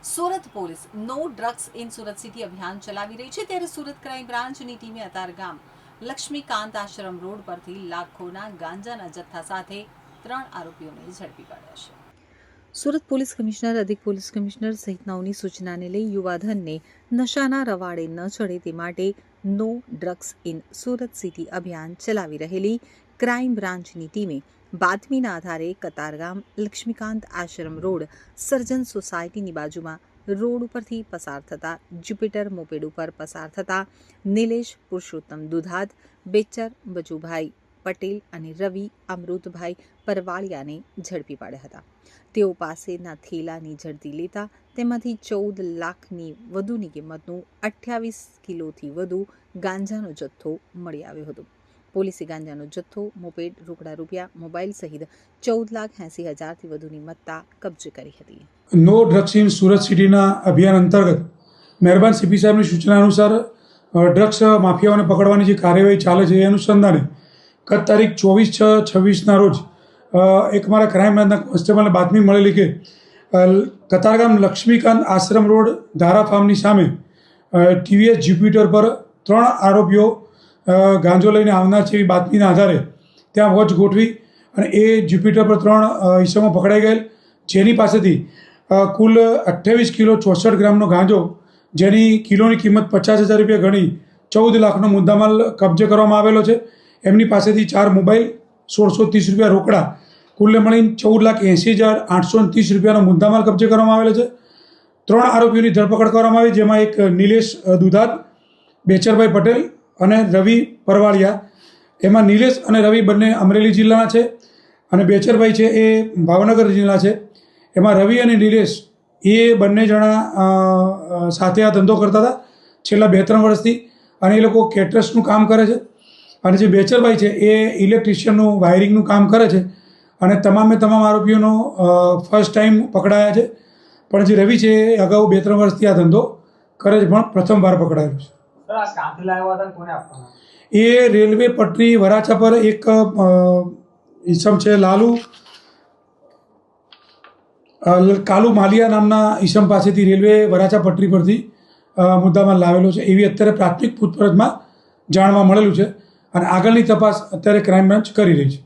Surat police no drugs in Surat city અભિયાન ચલાવી રહી છે, ત્યારે સુરત ક્રાઇમ બ્રાન્ચની ટીમે અતારગામ લક્ષ્મીકાંત આશ્રમ રોડ પરથી લાખોના ગાંજાના જથ્થા સાથે 3 આરોપીઓને ઝડપી પાડ્યા છે। સુરત પોલીસ કમિશનર, અધિક પોલીસ કમિશનર સહિતનાઓની સૂચનાને લઈ યુવાધનને નશાના રવાડે ન ચડે તે માટે no drugs in Surat city અભિયાન ચલાવી રહેલી ક્રાઇમ બ્રાન્ચની ટીમે બાતમીના આધારે કતારગામ લક્ષ્મીકાંત આશ્રમ રોડ સર્જન સોસાયટીની બાજુમાં રોડ ઉપરથી પસાર થતા જ્યુપિટર મોપેડ ઉપર પસાર થતા નિલેશ પુરુષોત્તમ દુધાત, બેચર બચુભાઈ પટેલ અને રવિ અમૃતભાઈ પરવાળિયાને ઝડપી પાડ્યા હતા। તેઓ પાસેના થેલાની ઝડપી લેતા તેમાંથી 14 લાખની વધુની કિંમતનું 28 કિલોથી વધુ ગાંજાનો જથ્થો મળી આવ્યો હતો। પોલીસે ગાંજાનો જથ્થો, મોપેડ, રોકડા રૂપિયા, મોબાઈલ સહિત 14,80,000થી વધુની મત્તા કબજે કરી હતી। નો ડ્રગ્સ ઇન સુરત સિટીના અભિયાન અંતર્ગત મહેરબાન સીપી સાહેબની સૂચના અનુસાર ડ્રગ્સ માફિયાઓને પકડવાની જે કાર્યવાહી ચાલે છે એ અનુસંધાને ગત તારીખ 24/6/26ના રોજ એક મારા ક્રાઇમ બ્રાન્ચના કોન્સ્ટેબલને બાતમી મળેલી કે કતારગામ લક્ષ્મીકાંત આશ્રમ રોડ ધારા ફાર્મની સામે ટીવીએસ જ્યુપિટર પર 3 આરોપીઓ ગાંજો લઈને આવનાર છે એવી બાતમીના આધારે ત્યાં વોચ ગોઠવી અને એ જ્યુપિટર પર 3 ઈસમો પકડાઈ ગયેલ, જેની પાસેથી કુલ 28 કિલો 64 ગ્રામનો ગાંજો, જેની કિલોની કિંમત 50,000 રૂપિયા ગણી 14 લાખનો મુદ્દામાલ કબજે કરવામાં આવેલો છે। એમની પાસેથી 4 મોબાઈલ, 1630 રૂપિયા રોકડા, કુલ્લે મળીને 14,80,830 રૂપિયાનો મુદ્દામાલ કબજે કરવામાં આવેલો છે। 3 આરોપીઓની ધરપકડ કરવામાં આવી, જેમાં એક નિલેશ દુધાત, બેચરભાઈ પટેલ અને રવિ પરવાળિયા। એમાં નિલેશ અને રવિ બંને અમરેલી જિલ્લાના છે અને બેચરભાઈ છે એ ભાવનગર જિલ્લા છે। એમાં રવિ અને નિલેશ એ બંને જણા સાથે આ ધંધો કરતા હતા છેલ્લા 2-3 વર્ષથી, અને એ લોકો કેટરર્સનું કામ કરે છે। અને જે બેચરભાઈ છે એ ઇલેક્ટ્રિશિયનનું વાયરિંગનું કામ કરે છે અને તમામે તમામ આરોપીઓનો ફર્સ્ટ ટાઈમ પકડાયા છે। પણ જે રવિ છે એ અગાઉ 2-3 વર્ષથી આ ધંધો કરે છે, પણ પ્રથમવાર પકડાયેલો છે। એ રેલવે પટરી વરાછા પર એક ઈસમ છે કાલુ માલિયા નામના ઈસમ પાસેથી રેલવે વરાછા પટરી પરથી મુદ્દામાલ લાવેલો છે એવી અત્યારે પ્રાથમિક પૂછપરછમાં જાણવા મળેલું છે અને આગળની તપાસ અત્યારે ક્રાઇમ બ્રાન્ચ કરી રહી છે।